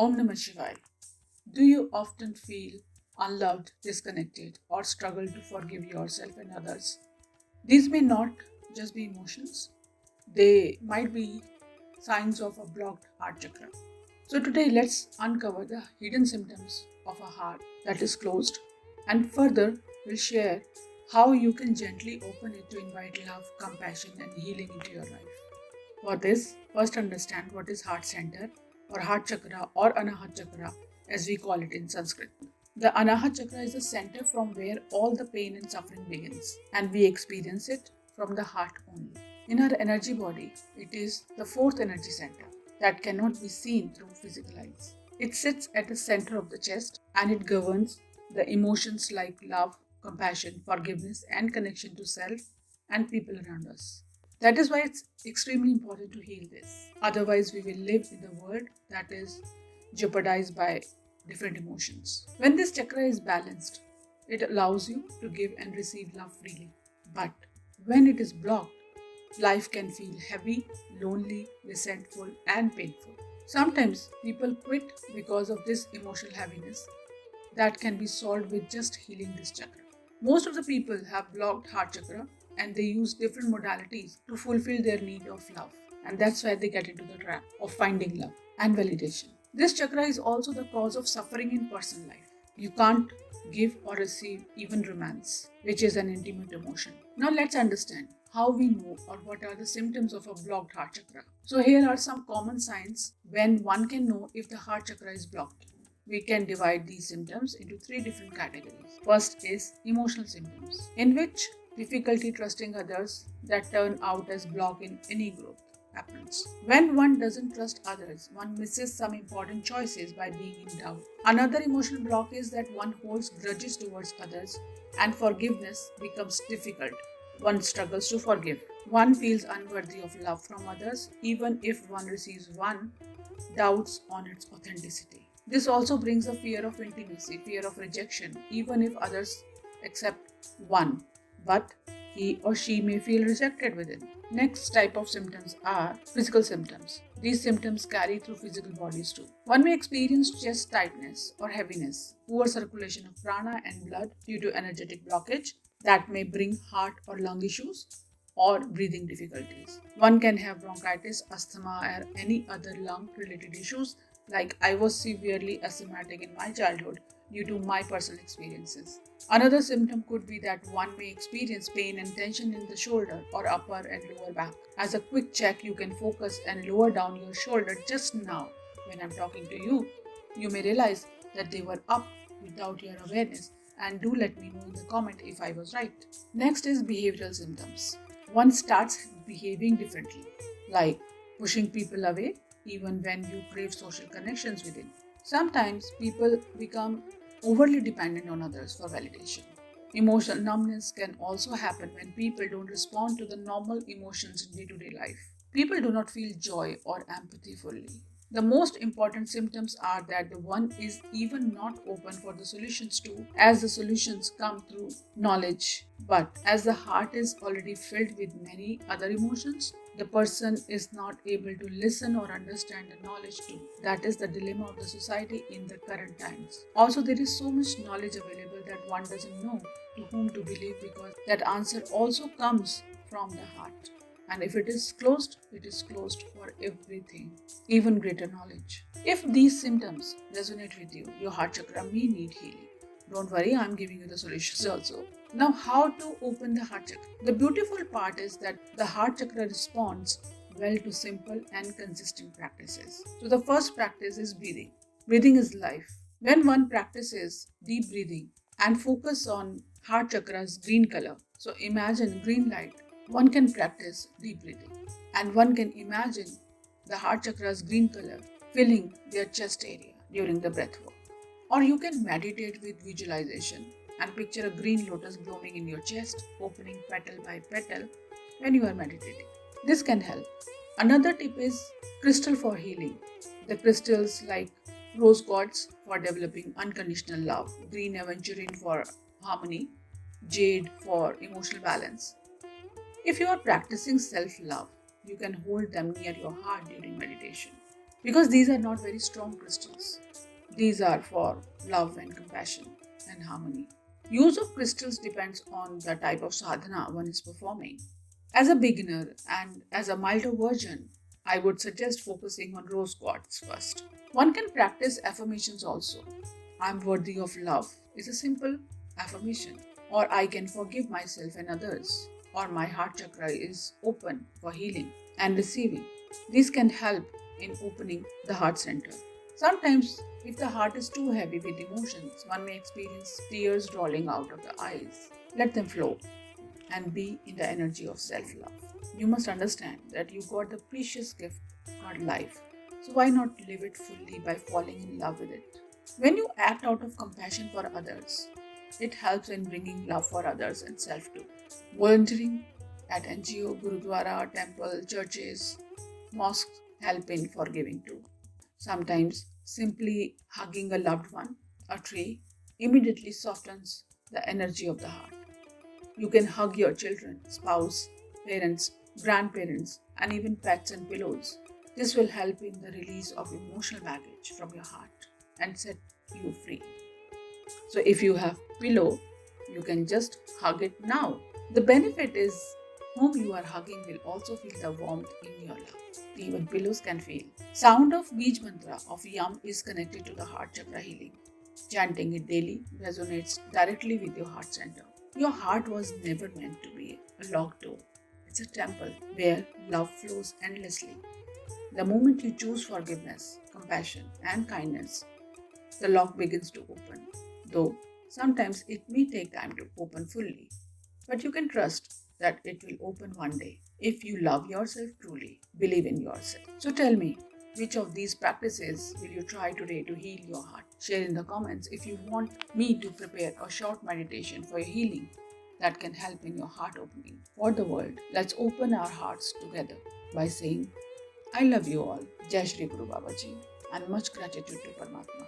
Om Namah Shivaya. Do you often feel unloved, disconnected, or struggle to forgive yourself and others? These may not just be emotions, they might be signs of a blocked heart chakra. So, today let's uncover the hidden symptoms of a heart that is closed, and further, we'll share how you can gently open it to invite love, compassion, and healing into your life. For this, first understand what is heart center or heart chakra or Anahat chakra as we call it in Sanskrit. The Anahat chakra is the center from where all the pain and suffering begins, and we experience it from the heart only. In our energy body, it is the fourth energy center that cannot be seen through physical eyes. It sits at the center of the chest and it governs the emotions like love, compassion, forgiveness, and connection to self and people around us. That is why it's extremely important to heal this. Otherwise, we will live in a world that is jeopardized by different emotions. When this chakra is balanced, it allows you to give and receive love freely. But when it is blocked, life can feel heavy, lonely, resentful, and painful. Sometimes people quit because of this emotional heaviness that can be solved with just healing this chakra. Most of the people have blocked heart chakra and they use different modalities to fulfill their need of love. And that's why they get into the trap of finding love and validation. This chakra is also the cause of suffering in personal life. You can't give or receive even romance, which is an intimate emotion. Now let's understand how we know or what are the symptoms of a blocked heart chakra. So here are some common signs when one can know if the heart chakra is blocked. We can divide these symptoms into three different categories. First is emotional symptoms, in which difficulty trusting others that turn out as block in any growth happens. When one doesn't trust others, one misses some important choices by being in doubt. Another emotional block is that one holds grudges towards others and forgiveness becomes difficult. One struggles to forgive. One feels unworthy of love from others, even if one receives one, doubts on its authenticity. This also brings a fear of intimacy, fear of rejection, even if others accept one, but he or she may feel rejected within. Next type of symptoms are physical symptoms. These symptoms carry through physical bodies too. One may experience chest tightness or heaviness, poor circulation of prana and blood due to energetic blockage that may bring heart or lung issues or breathing difficulties. One can have bronchitis, asthma, or any other lung related issues, like I was severely asthmatic in my childhood due to my personal experiences. Another symptom could be that one may experience pain and tension in the shoulder or upper and lower back. As a quick check, you can focus and lower down your shoulder just now. When I'm talking to you, you may realize that they were up without your awareness, and do let me know in the comment if I was right. Next is behavioral symptoms. One starts behaving differently, like pushing people away even when you crave social connections within. Sometimes people become overly dependent on others for validation. Emotional numbness can also happen when people don't respond to the normal emotions in day to day life. People do not feel joy or empathy fully. The most important symptoms are that the one is even not open for the solutions to, as the solutions come through knowledge. But as the heart is already filled with many other emotions, the person is not able to listen or understand the knowledge too. That is the dilemma of the society in the current times. Also, there is so much knowledge available that one doesn't know to whom to believe, because that answer also comes from the heart. And if it is closed for everything, even greater knowledge. If these symptoms resonate with you, your heart chakra may need healing. Don't worry, I'm giving you the solutions also. Now, how to open the heart chakra? The beautiful part is that the heart chakra responds well to simple and consistent practices. So, the first practice is breathing. Breathing is life. When one practices deep breathing and focus on heart chakra's green color, so imagine green light, one can practice deep breathing and one can imagine the heart chakra's green color filling their chest area during the breath work. Or you can meditate with visualization and picture a green lotus blooming in your chest, opening petal by petal when you are meditating. This can help. Another tip is crystal for healing. The crystals like rose quartz for developing unconditional love, green aventurine for harmony, jade for emotional balance. If you are practicing self love, you can hold them near your heart during meditation. because these are not very strong crystals. These are for love and compassion and harmony. Use of crystals depends on the type of sadhana one is performing. As a beginner and as a milder version, I would suggest focusing on rose quartz first. One can practice affirmations also. I'm worthy of love is a simple affirmation. Or I can forgive myself and others. Or my heart chakra is open for healing and receiving. These can help in opening the heart center. Sometimes, if the heart is too heavy with emotions, one may experience tears rolling out of the eyes. Let them flow and be in the energy of self love. You must understand that you got the precious gift called life. So, why not live it fully by falling in love with it? When you act out of compassion for others, it helps in bringing love for others and self too. Volunteering at NGO, Gurudwara, temple, churches, mosques help in forgiving too. Sometimes simply hugging a loved one, a tree, immediately softens the energy of the heart. You can hug your children, spouse, parents, grandparents, and even pets and pillows. This will help in the release of emotional baggage from your heart and set you free. So if you have pillow, you can just hug it now. The benefit is whom you are hugging will also feel the warmth in your love. Even pillows can feel. Sound of Bij mantra of Yam is connected to the heart chakra healing. Chanting it daily resonates directly with your heart center. Your heart was never meant to be a locked door. It's a temple where love flows endlessly. The moment you choose forgiveness, compassion, and kindness, the lock begins to open. Though sometimes it may take time to open fully, but you can trust that it will open one day if you love yourself truly, believe in yourself. So tell me, which of these practices will you try today to heal your heart? Share in the comments if you want me to prepare a short meditation for your healing that can help in your heart opening for the world. Let's open our hearts together by saying, I love you all. Jai Shri Guru Babaji, and much gratitude to Paramatma.